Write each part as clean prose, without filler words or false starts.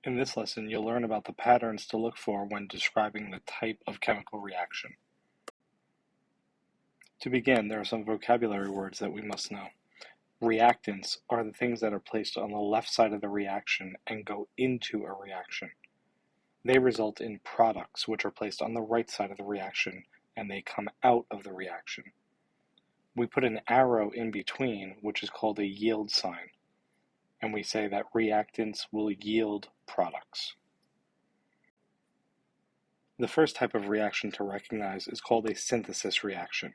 In this lesson, you'll learn about the patterns to look for when describing the type of chemical reaction. To begin, there are some vocabulary words that we must know. Reactants are the things that are placed on the left side of the reaction and go into a reaction. They result in products, which are placed on the right side of the reaction, and they come out of the reaction. We put an arrow in between, which is called a yield sign, and we say that reactants will yield products. The first type of reaction to recognize is called a synthesis reaction.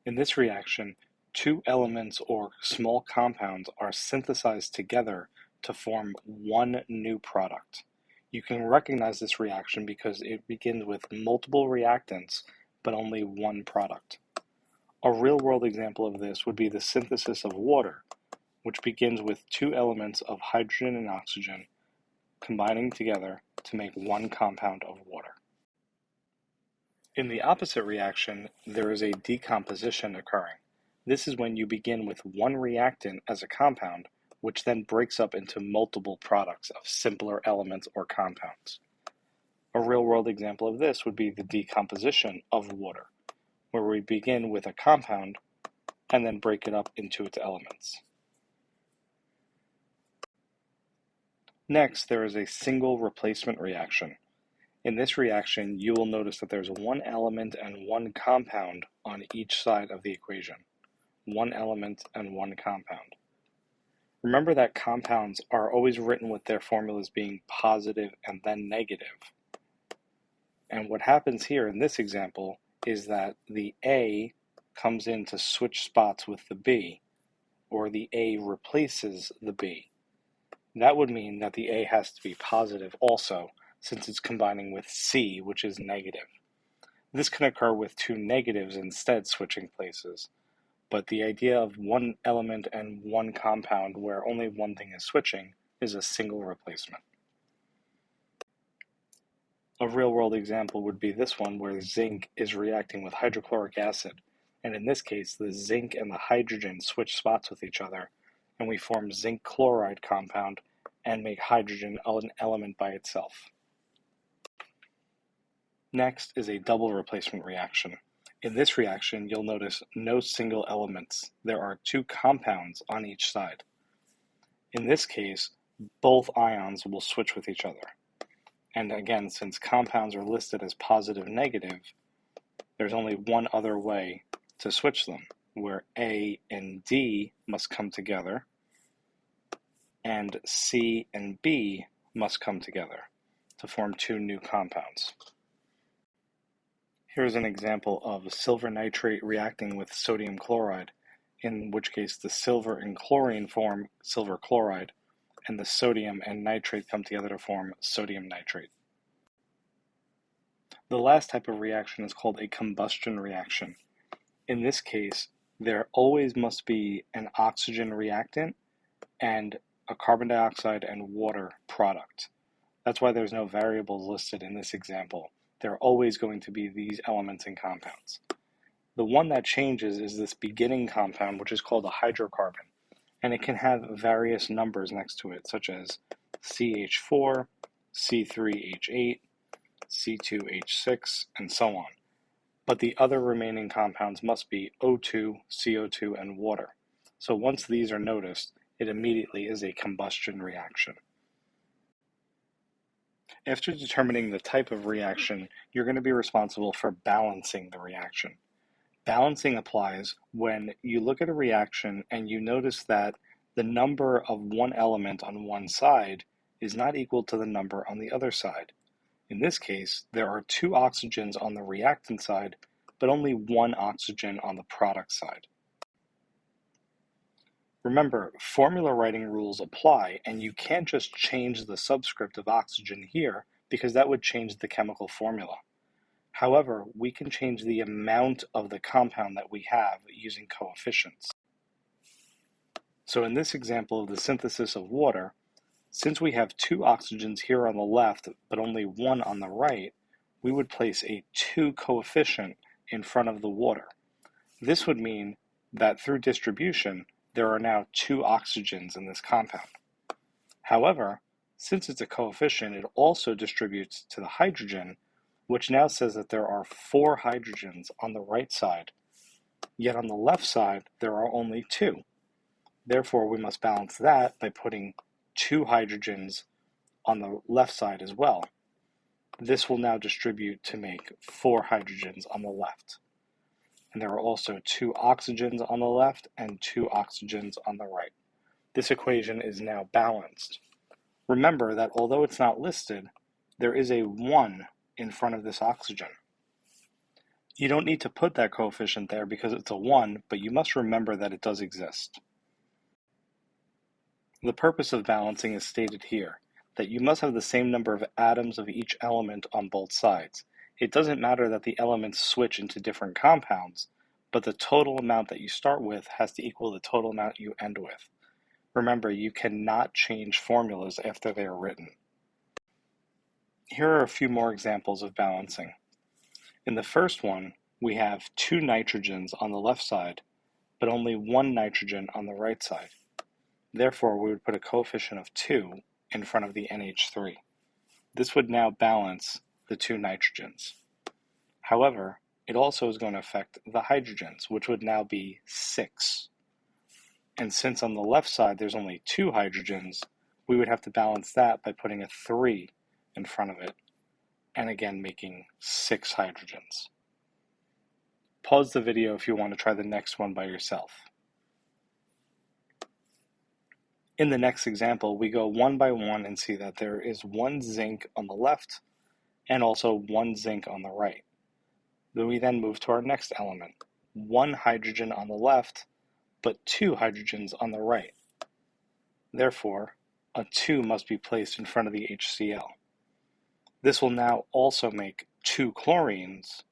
In this reaction, two elements or small compounds are synthesized together to form one new product. You can recognize this reaction because it begins with multiple reactants, but only one product. A real-world example of this would be the synthesis of water, which begins with two elements of hydrogen and oxygen combining together to make one compound of water. In the opposite reaction, there is a decomposition occurring. This is when you begin with one reactant as a compound, which then breaks up into multiple products of simpler elements or compounds. A real-world example of this would be the decomposition of water, where we begin with a compound and then break it up into its elements. Next, there is a single replacement reaction. In this reaction, you will notice that there's one element and one compound on each side of the equation. One element and one compound. Remember that compounds are always written with their formulas being positive and then negative. And what happens here in this example is that the A comes in to switch spots with the B, or the A replaces the B. That would mean that the A has to be positive also, since it's combining with C, which is negative. This can occur with two negatives instead switching places, but the idea of one element and one compound where only one thing is switching is a single replacement. A real-world example would be this one where zinc is reacting with hydrochloric acid, and in this case the zinc and the hydrogen switch spots with each other, and we form zinc chloride compound and make hydrogen an element by itself. Next is a double replacement reaction. In this reaction, you'll notice no single elements. There are two compounds on each side. In this case, both ions will switch with each other. And again, since compounds are listed as positive and negative, there's only one other way to switch them, where A and D must come together, and C and B must come together to form two new compounds. Here's an example of silver nitrate reacting with sodium chloride, in which case the silver and chlorine form silver chloride, and the sodium and nitrate come together to form sodium nitrate. The last type of reaction is called a combustion reaction. In this case, there always must be an oxygen reactant and a carbon dioxide and water product. That's why there's no variables listed in this example. There are always going to be these elements and compounds. The one that changes is this beginning compound, which is called a hydrocarbon, and it can have various numbers next to it, such as CH4, C3H8, C2H6, and so on. But the other remaining compounds must be O2, CO2, and water. So once these are noticed, it immediately is a combustion reaction. After determining the type of reaction, you're going to be responsible for balancing the reaction. Balancing applies when you look at a reaction and you notice that the number of one element on one side is not equal to the number on the other side. In this case, there are two oxygens on the reactant side, but only one oxygen on the product side. Remember, formula writing rules apply, and you can't just change the subscript of oxygen here because that would change the chemical formula. However, we can change the amount of the compound that we have using coefficients. So in this example of the synthesis of water, since we have two oxygens here on the left but only one on the right, we would place a 2 coefficient in front of the water. This would mean that through distribution, there are now two oxygens in this compound. However, Since it's a coefficient, it also distributes to the hydrogen, which now says that there are 4 hydrogens on the right side, yet on the left side there are only 2. Therefore, we must balance that by putting 2 hydrogens on the left side as well. This will now distribute to make 4 hydrogens on the left. And there are also 2 oxygens on the left and 2 oxygens on the right. This equation is now balanced. Remember that although it's not listed, there is a 1 in front of this oxygen. You don't need to put that coefficient there because it's a 1, but you must remember that it does exist. The purpose of balancing is stated here, that you must have the same number of atoms of each element on both sides. It doesn't matter that the elements switch into different compounds, but the total amount that you start with has to equal the total amount you end with. Remember, you cannot change formulas after they are written. Here are a few more examples of balancing. In the first one, we have 2 nitrogens on the left side, but only 1 nitrogen on the right side. Therefore, we would put a coefficient of 2 in front of the NH3. This would now balance the 2 nitrogens. However, it also is going to affect the hydrogens, which would now be 6. And since on the left side there's only 2 hydrogens, we would have to balance that by putting a 3 in front of it, and again making 6 hydrogens. Pause the video if you want to try the next one by yourself. In the next example, we go one by one and see that there is 1 zinc on the left and also 1 zinc on the right. We then move to our next element, 1 hydrogen on the left, but 2 hydrogens on the right. Therefore, a 2 must be placed in front of the HCl. This will now also make 2 chlorines,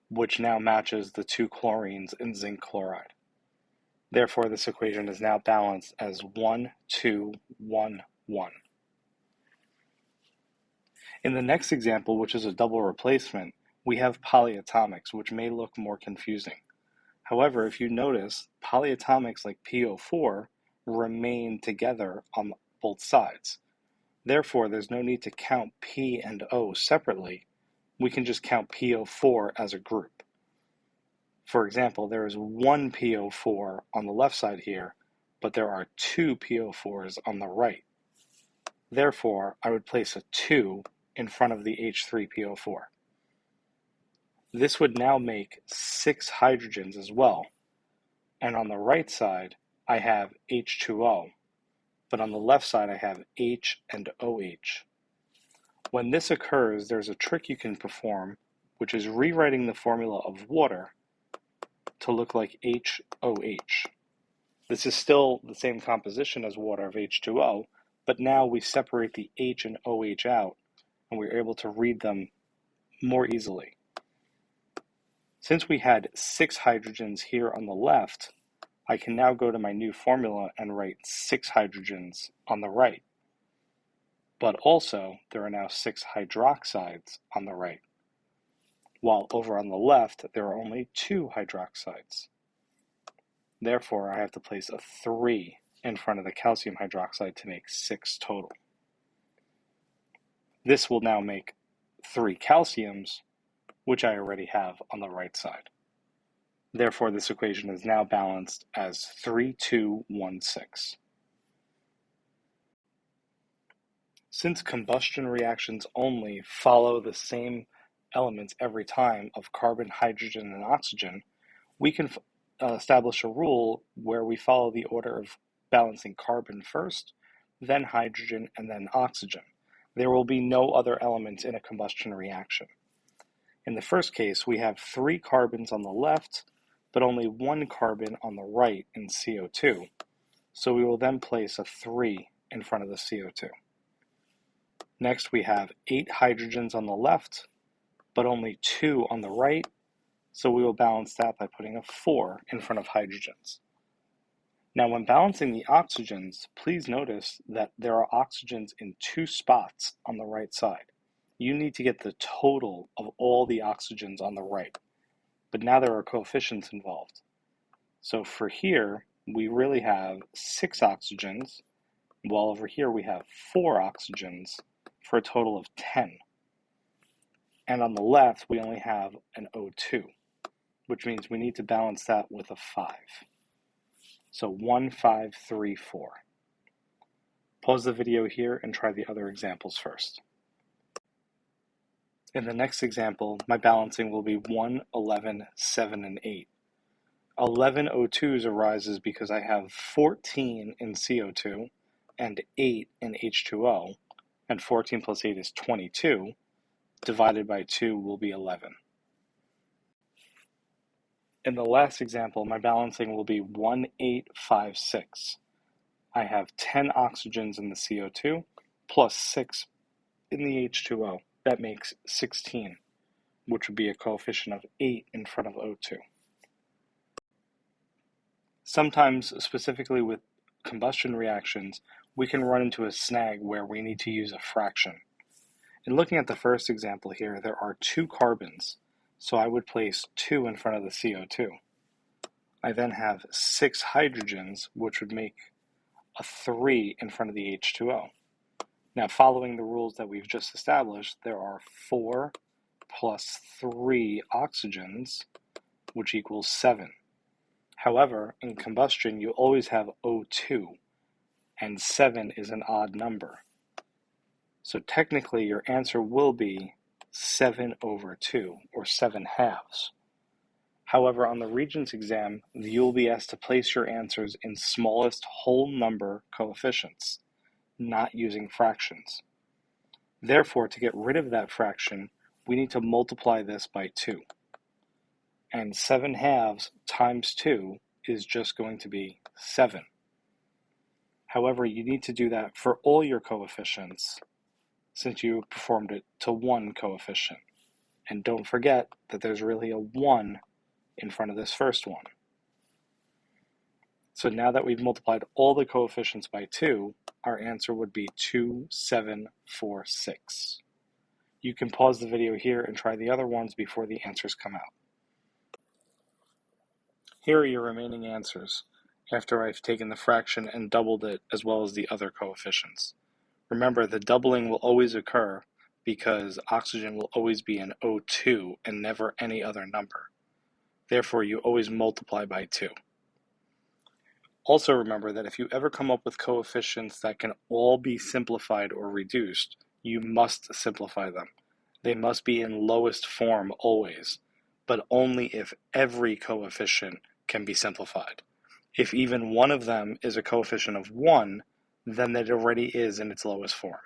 which now matches the 2 chlorines in zinc chloride. Therefore, this equation is now balanced as 1, 2, 1, 1. In the next example, which is a double replacement, we have polyatomics, which may look more confusing. However, if you notice, polyatomics like PO4 remain together on both sides. Therefore, there's no need to count P and O separately. We can just count PO4 as a group. For example, there is 1 PO4 on the left side here, but there are 2 PO4s on the right. Therefore, I would place a 2 in front of the H3PO4. This would now make 6 hydrogens as well. And on the right side, I have H2O, but on the left side, I have H and OH. When this occurs, there's a trick you can perform, which is rewriting the formula of water to look like HOH. This is still the same composition as water of H2O, but now we separate the H and OH out, and we're able to read them more easily. Since we had 6 hydrogens here on the left, I can now go to my new formula and write 6 hydrogens on the right. But also, there are now 6 hydroxides on the right, while over on the left, there are only 2 hydroxides. Therefore, I have to place a 3 in front of the calcium hydroxide to make 6 total. This will now make 3 calciums, which I already have on the right side. Therefore, this equation is now balanced as 3, 2, 1, 6. Since combustion reactions only follow the same elements every time of carbon, hydrogen, and oxygen, we can establish a rule where we follow the order of balancing carbon first, then hydrogen, and then oxygen. There will be no other elements in a combustion reaction. In the first case, we have 3 carbons on the left, but only 1 carbon on the right in CO2. So we will then place a 3 in front of the CO2. Next, we have 8 hydrogens on the left, but only 2 on the right. So we will balance that by putting a 4 in front of hydrogens. Now, when balancing the oxygens, please notice that there are oxygens in 2 spots on the right side. You need to get the total of all the oxygens on the right. But now there are coefficients involved. So for here, we really have 6 oxygens while over here we have 4 oxygens for a total of 10. And on the left, we only have an O2, which means we need to balance that with a 5. So 1, 5, 3, 4. Pause the video here and try the other examples first. In the next example, my balancing will be 1, 11, 7, and 8. 11 O2s arises because I have 14 in CO2 and 8 in H2O, and 14 plus 8 is 22, divided by 2 will be 11. In the last example, my balancing will be 1, 8, 5, 6. I have 10 oxygens in the CO2 plus 6 in the H2O. That makes 16, which would be a coefficient of 8 in front of O2. Sometimes, specifically with combustion reactions, we can run into a snag where we need to use a fraction. In looking at the first example here, there are 2 carbons, so I would place 2 in front of the CO2. I then have 6 hydrogens, which would make a 3 in front of the H2O. Now, following the rules that we've just established, there are 4 plus 3 oxygens, which equals 7. However, in combustion, you always have O2, and 7 is an odd number. So technically, your answer will be 7 over 2, or 7 halves. However, on the Regents exam, you'll be asked to place your answers in smallest whole number coefficients, not using fractions. Therefore, to get rid of that fraction, we need to multiply this by 2. And 7 halves times 2 is just going to be 7. However, you need to do that for all your coefficients since you performed it to one coefficient. And don't forget that there's really a 1 in front of this first one. So now that we've multiplied all the coefficients by 2, our answer would be 2, 7, 4, 6. You can pause the video here and try the other ones before the answers come out. Here are your remaining answers after I've taken the fraction and doubled it as well as the other coefficients. Remember, the doubling will always occur because oxygen will always be an O2 and never any other number. Therefore, you always multiply by 2. Also remember that if you ever come up with coefficients that can all be simplified or reduced, you must simplify them. They must be in lowest form always, but only if every coefficient can be simplified. If even one of them is a coefficient of 1, then it already is in its lowest form.